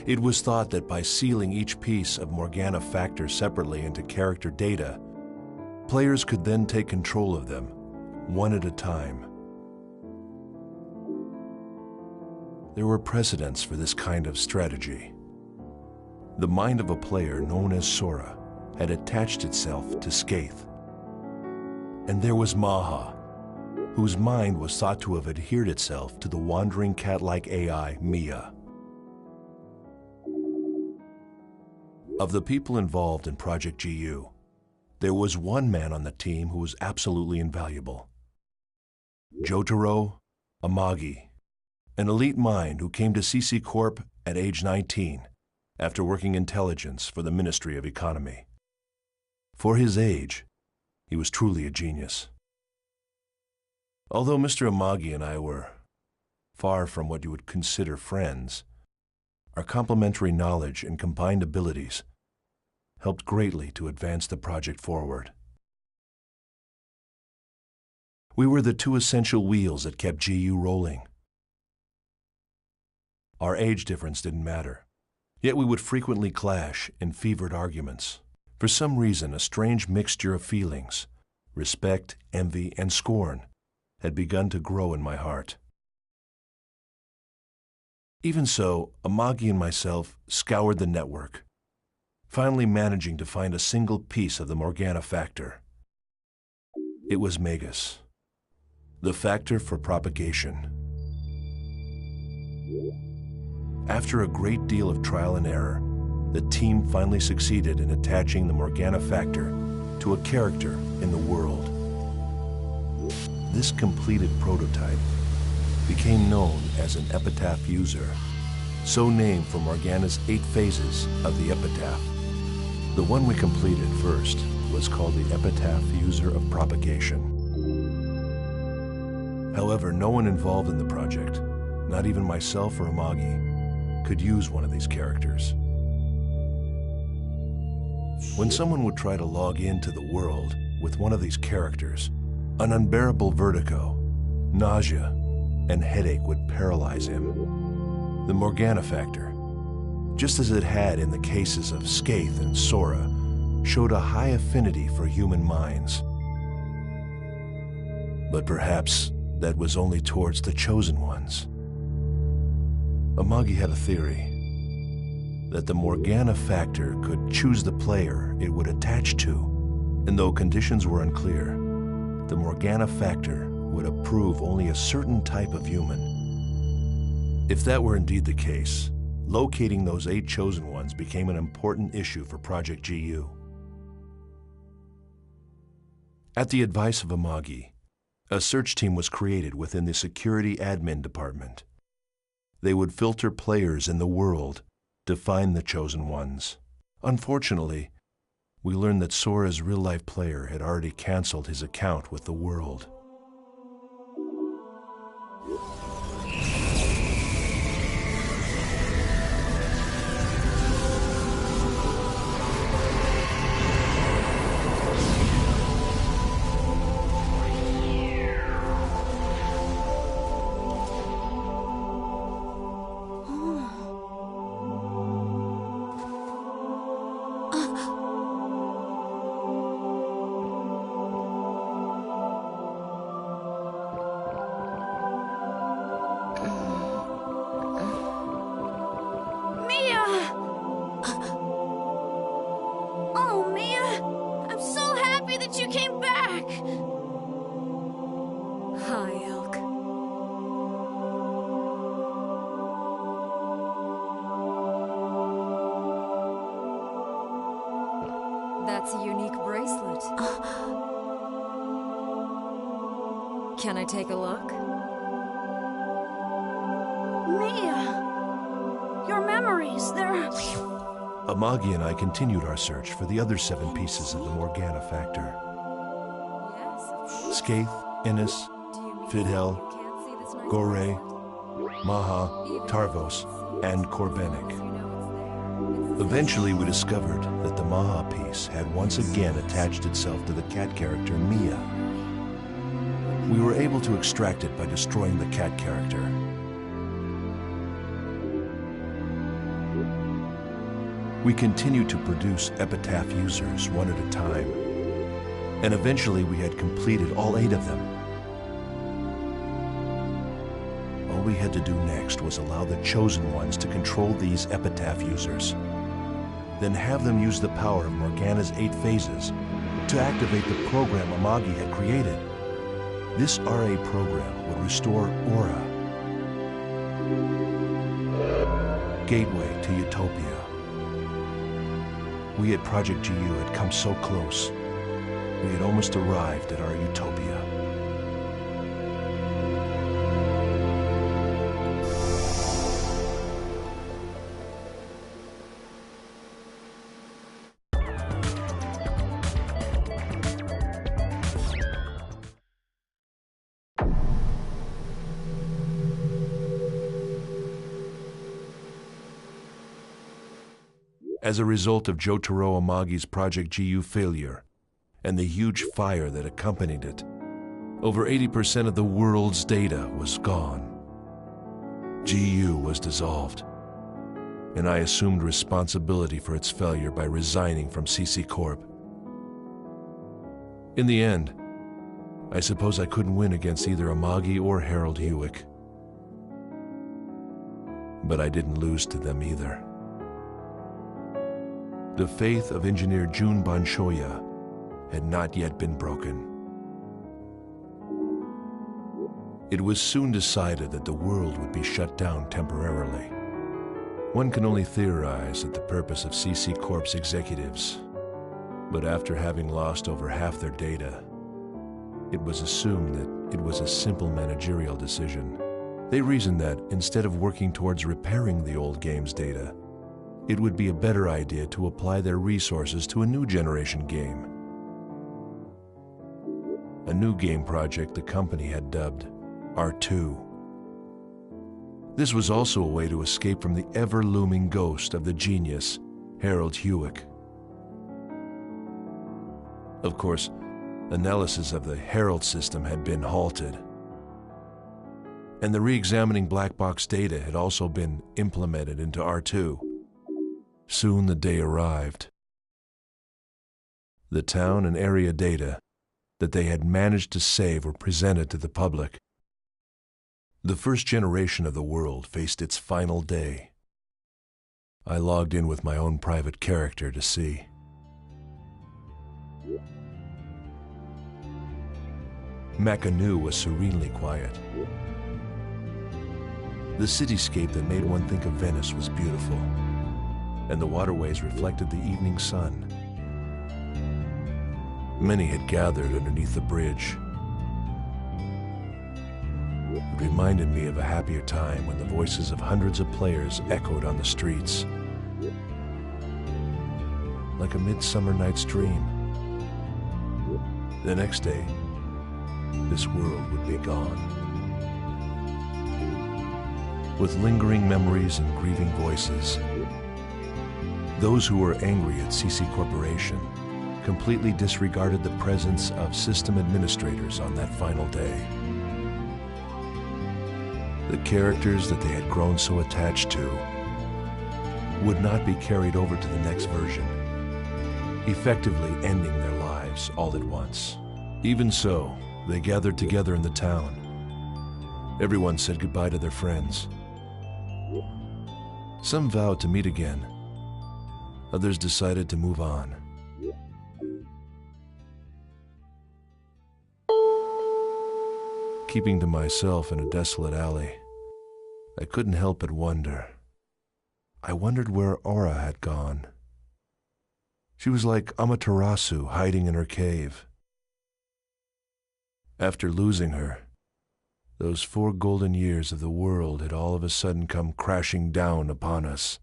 It was thought that by sealing each piece of Morgana factor separately into character data, players could then take control of them, one at a time. There were precedents for this kind of strategy. The mind of a player known as Sora had attached itself to Skaith. And there was Maha, whose mind was thought to have adhered itself to the wandering cat-like AI, Mia. Of the people involved in Project GU, there was one man on the team who was absolutely invaluable. Jotaro Amagi, an elite mind who came to CC Corp at age 19 after working intelligence for the Ministry of Economy. For his age, he was truly a genius. Although Mr. Amagi and I were far from what you would consider friends, our complementary knowledge and combined abilities helped greatly to advance the project forward. We were the 2 essential wheels that kept GU rolling. Our age difference didn't matter, yet we would frequently clash in fevered arguments. For some reason, a strange mixture of feelings, respect, envy, and scorn, had begun to grow in my heart. Even so, Amagi and myself scoured the network, finally managing to find a single piece of the Morgana factor. It was Magus, the factor for propagation. After a great deal of trial and error, the team finally succeeded in attaching the Morgana factor to a character in the world. This completed prototype became known as an epitaph user, so named for Morgana's 8 phases of the epitaph. The one we completed first was called the Epitaph User of Propagation. However, no one involved in the project, not even myself or Amagi, could use one of these characters. When someone would try to log into the world with one of these characters, an unbearable vertigo, nausea, and headache would paralyze him. The Morgana factor, just as it had in the cases of Skaith and Sora, showed a high affinity for human minds. But perhaps that was only towards the chosen ones. Amagi had a theory that the Morgana factor could choose the player it would attach to, and though conditions were unclear, the Morgana factor would approve only a certain type of human. If that were indeed the case, locating those 8 chosen ones became an important issue for Project GU. At the advice of Amagi, a search team was created within the Security Admin Department. They would filter players in the world to find the chosen ones. Unfortunately, we learned that Sora's real-life player had already canceled his account with the world. That's a unique bracelet. Can I take a look? Mia! Your memories, they're... Amagi and I continued our search for the other 7 pieces of the Morgana factor. Skaith, Innis, Fidhel, Gore, Maha, Tarvos, and Korbenik. Eventually, we discovered that the Maha piece had once again attached itself to the cat character Mia. We were able to extract it by destroying the cat character. We continued to produce epitaph users one at a time, and eventually we had completed all 8 of them. All we had to do next was allow the chosen ones to control these epitaph users, then have them use the power of Morgana's 8 phases to activate the program Amagi had created. This RA program would restore Aura, gateway to Utopia. We at Project GU had come so close. We had almost arrived at our Utopia. As a result of Jotaro Amagi's Project GU failure and the huge fire that accompanied it, over 80% of the world's data was gone. GU was dissolved, and I assumed responsibility for its failure by resigning from CC Corp. In the end, I suppose I couldn't win against either Amagi or Harold Hewick. But I didn't lose to them either. The faith of engineer Jun Banshoya had not yet been broken. It was soon decided that the world would be shut down temporarily. One can only theorize at the purpose of CC Corp's executives, but after having lost over half their data, it was assumed that it was a simple managerial decision. They reasoned that instead of working towards repairing the old game's data, it would be a better idea to apply their resources to a new generation game. A new game project the company had dubbed R2. This was also a way to escape from the ever-looming ghost of the genius, Harold Hewick. Of course, analysis of the Herald system had been halted, and the re-examining black box data had also been implemented into R2. Soon the day arrived. The town and area data that they had managed to save were presented to the public. The first generation of the world faced its final day. I logged in with my own private character to see. Makanu was serenely quiet. The cityscape that made one think of Venice was beautiful, and the waterways reflected the evening sun. Many had gathered underneath the bridge. It reminded me of a happier time when the voices of hundreds of players echoed on the streets. Like a midsummer night's dream. The next day, this world would be gone. With lingering memories and grieving voices, those who were angry at CC Corporation completely disregarded the presence of system administrators on that final day. The characters that they had grown so attached to would not be carried over to the next version, effectively ending their lives all at once. Even so, they gathered together in the town. Everyone said goodbye to their friends. Some vowed to meet again. Others decided to move on. Keeping to myself in a desolate alley, I couldn't help but wonder. I wondered where Aura had gone. She was like Amaterasu hiding in her cave. After losing her, those 4 golden years of the world had all of a sudden come crashing down upon us.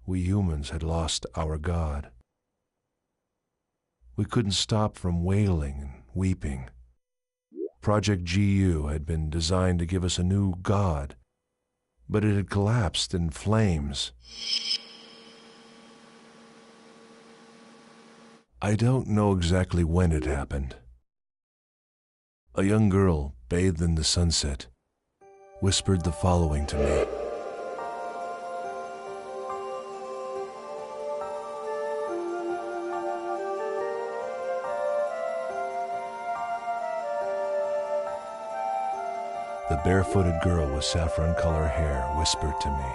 We humans had lost our god. We couldn't stop from wailing and weeping. Project GU had been designed to give us a new god, but it had collapsed in flames. I don't know exactly when it happened. A young girl, bathed in the sunset, whispered the following to me. The barefooted girl with saffron-color hair whispered to me.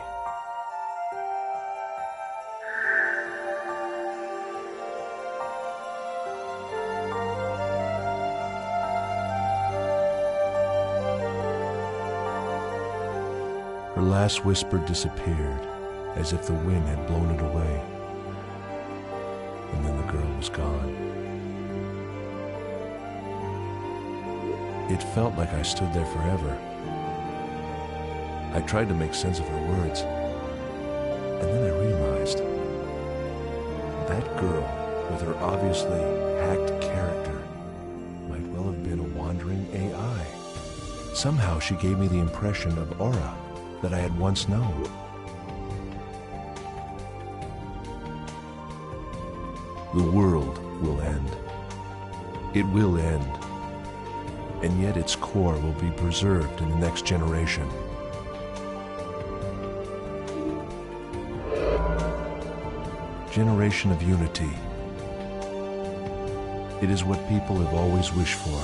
Her last whisper disappeared, as if the wind had blown it away. And then the girl was gone. It felt like I stood there forever. I tried to make sense of her words, and then I realized that girl, with her obviously hacked character, might well have been a wandering AI. Somehow she gave me the impression of Aura that I had once known. The world will end. It will end. And yet its core will be preserved in the next generation. Generation of unity. It is what people have always wished for.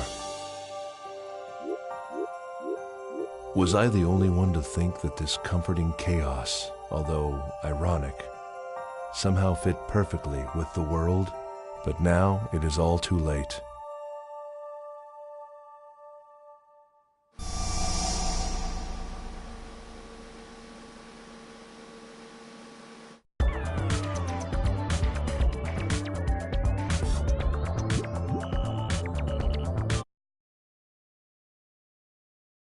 Was I the only one to think that this comforting chaos, although ironic, somehow fit perfectly with the world? But now it is all too late.